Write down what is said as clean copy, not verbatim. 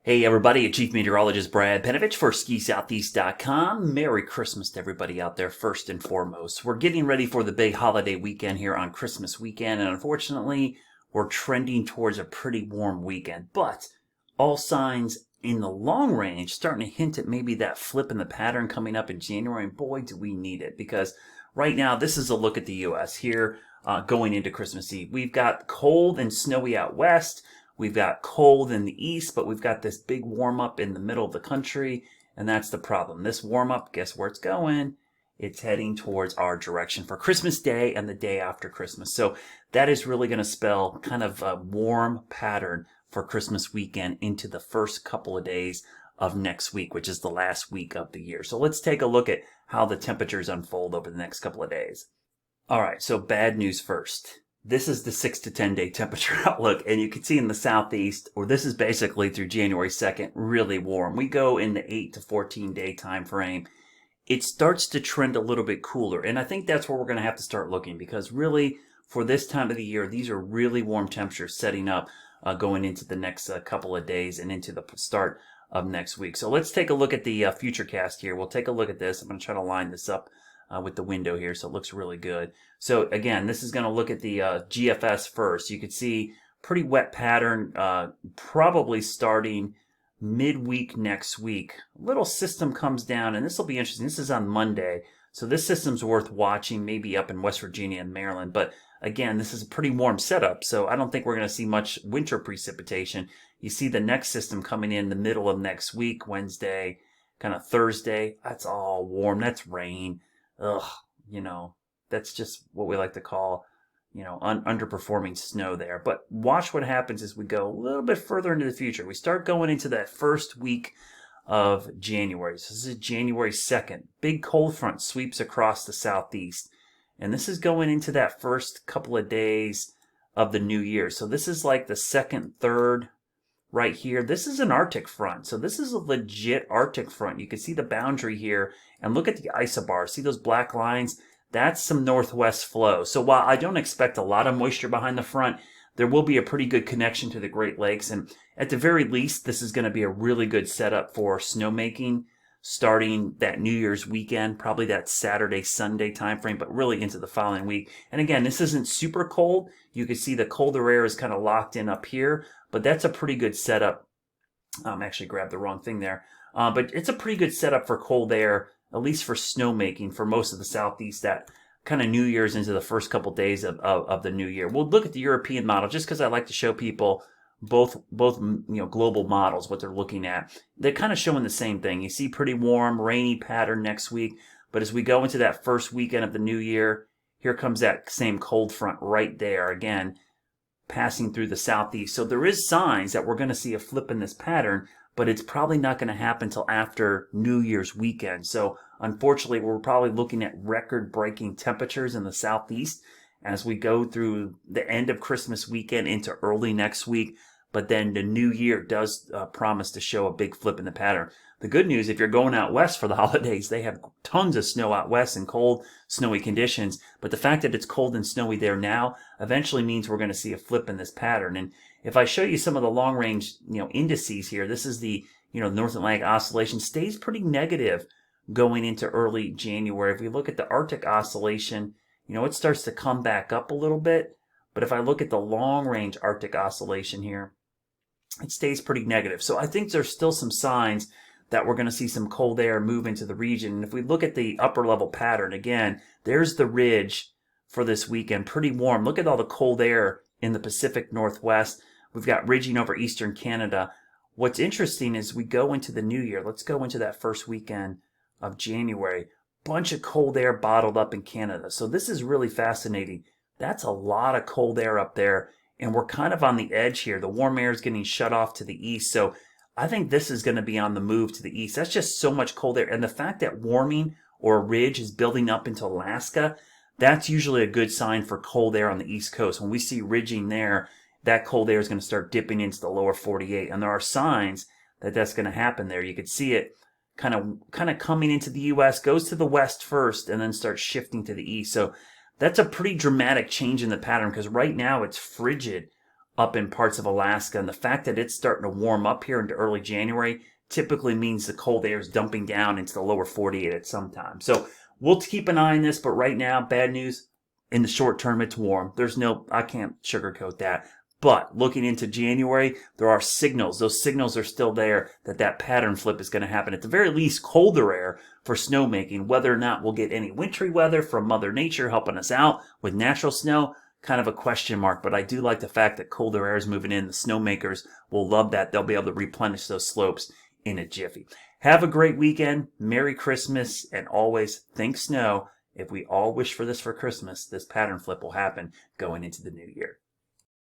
Hey everybody, Chief Meteorologist Brad Penovich for SkiSoutheast.com. Merry Christmas to everybody out there first and foremost. We're getting ready for the big holiday weekend here on Christmas weekend, and unfortunately, we're trending towards a pretty warm weekend. But all signs in the long range starting to hint at maybe that flip in the pattern coming up in January, and boy, do we need it, because right now, this is a look at the U.S. here going into Christmas Eve. We've got cold and snowy out west. We've got cold in the east, but we've got this big warm up in the middle of the country, and that's the problem. This warm up, guess where it's going? It's heading towards our direction for Christmas Day and the day after Christmas. So that is really going to spell kind of a warm pattern for Christmas weekend into the first couple of days of next week, which is the last week of the year. So let's take a look at how the temperatures unfold over the next couple of days. All right, so bad news first. This is the 6 to 10 day temperature outlook, and you can see in the southeast, or this is basically through January 2nd, really warm. We go in the 8 to 14 day time frame. It starts to trend a little bit cooler, and I think that's where we're going to have to start looking, because really for this time of the year, these are really warm temperatures setting up going into the next couple of days and into the start of next week. So let's take a look at the futurecast here. We'll take a look at this. I'm going to try to line this up with the window here so it looks really good. So again, this is going to look at the GFS first. You can see pretty wet pattern probably starting midweek next week. A little system comes down, and this will be interesting. This is on Monday, so this system's worth watching, maybe up in West Virginia and Maryland. But again, this is a pretty warm setup, so I don't think we're going to see much winter precipitation. You see the next system coming in the middle of next week, Wednesday, kind of Thursday. That's all warm. That's rain. Ugh, that's just what we like to call, underperforming snow there. But watch what happens as we go a little bit further into the future. We start going into that first week of January. So this is January 2nd. Big cold front sweeps across the southeast. And this is going into that first couple of days of the new year. So this is like the second, third right here. This is an Arctic front. So this is a legit Arctic front. You can see the boundary here. And look at the isobars. See those black lines? That's some northwest flow. So while I don't expect a lot of moisture behind the front, there will be a pretty good connection to the Great Lakes. And at the very least, this is going to be a really good setup for snowmaking starting that New Year's weekend, probably that Saturday, Sunday timeframe, but really into the following week. And again, this isn't super cold. You can see the colder air is kind of locked in up here, but that's a pretty good setup. Actually grabbed the wrong thing there. But it's a pretty good setup for cold air, at least for snowmaking for most of the southeast, that kind of New Year's into the first couple days of the new year. We'll look at the European model just because I like to show people both global models, what they're looking at. They're kind of showing the same thing. You see pretty warm, rainy pattern next week, but as we go into that first weekend of the new year, here comes that same cold front right there again, passing through the southeast. So there is signs that we're going to see a flip in this pattern, but it's probably not going to happen until after New Year's weekend. So unfortunately, we're probably looking at record-breaking temperatures in the southeast as we go through the end of Christmas weekend into early next week. But then the new year does promise to show a big flip in the pattern. The good news, if you're going out west for the holidays, they have tons of snow out west and cold, snowy conditions. But the fact that it's cold and snowy there now eventually means we're going to see a flip in this pattern. And if I show you some of the long-range, indices here, this is the, North Atlantic oscillation stays pretty negative going into early January. If we look at the Arctic oscillation, it starts to come back up a little bit. But if I look at the long-range Arctic oscillation here, it stays pretty negative. So I think there's still some signs that we're going to see some cold air move into the region. And if we look at the upper level pattern, again, there's the ridge for this weekend, pretty warm. Look at all the cold air in the Pacific Northwest. We've got ridging over eastern Canada. What's interesting is we go into the new year. Let's go into that first weekend of January. Bunch of cold air bottled up in Canada. So this is really fascinating. That's a lot of cold air up there, and we're kind of on the edge here. The warm air is getting shut off to the east, so I think this is going to be on the move to the east. That's just so much cold air, and the fact that warming or a ridge is building up into Alaska, that's usually a good sign for cold air on the east coast. When we see ridging there, that cold air is going to start dipping into the lower 48, and there are signs that that's going to happen there. You could see it kind of coming into the U.S., goes to the west first, and then starts shifting to the east. So that's a pretty dramatic change in the pattern, because right now it's frigid up in parts of Alaska. And the fact that it's starting to warm up here into early January typically means the cold air is dumping down into the lower 48 at some time. So we'll keep an eye on this, but right now, bad news. In the short term, it's warm. I can't sugarcoat that. But looking into January, there are signals. Those signals are still there that pattern flip is going to happen. At the very least, colder air for snowmaking. Whether or not we'll get any wintry weather from Mother Nature helping us out with natural snow, kind of a question mark. But I do like the fact that colder air is moving in. The snowmakers will love that. They'll be able to replenish those slopes in a jiffy. Have a great weekend. Merry Christmas. And always think snow. If we all wish for this for Christmas, this pattern flip will happen going into the new year.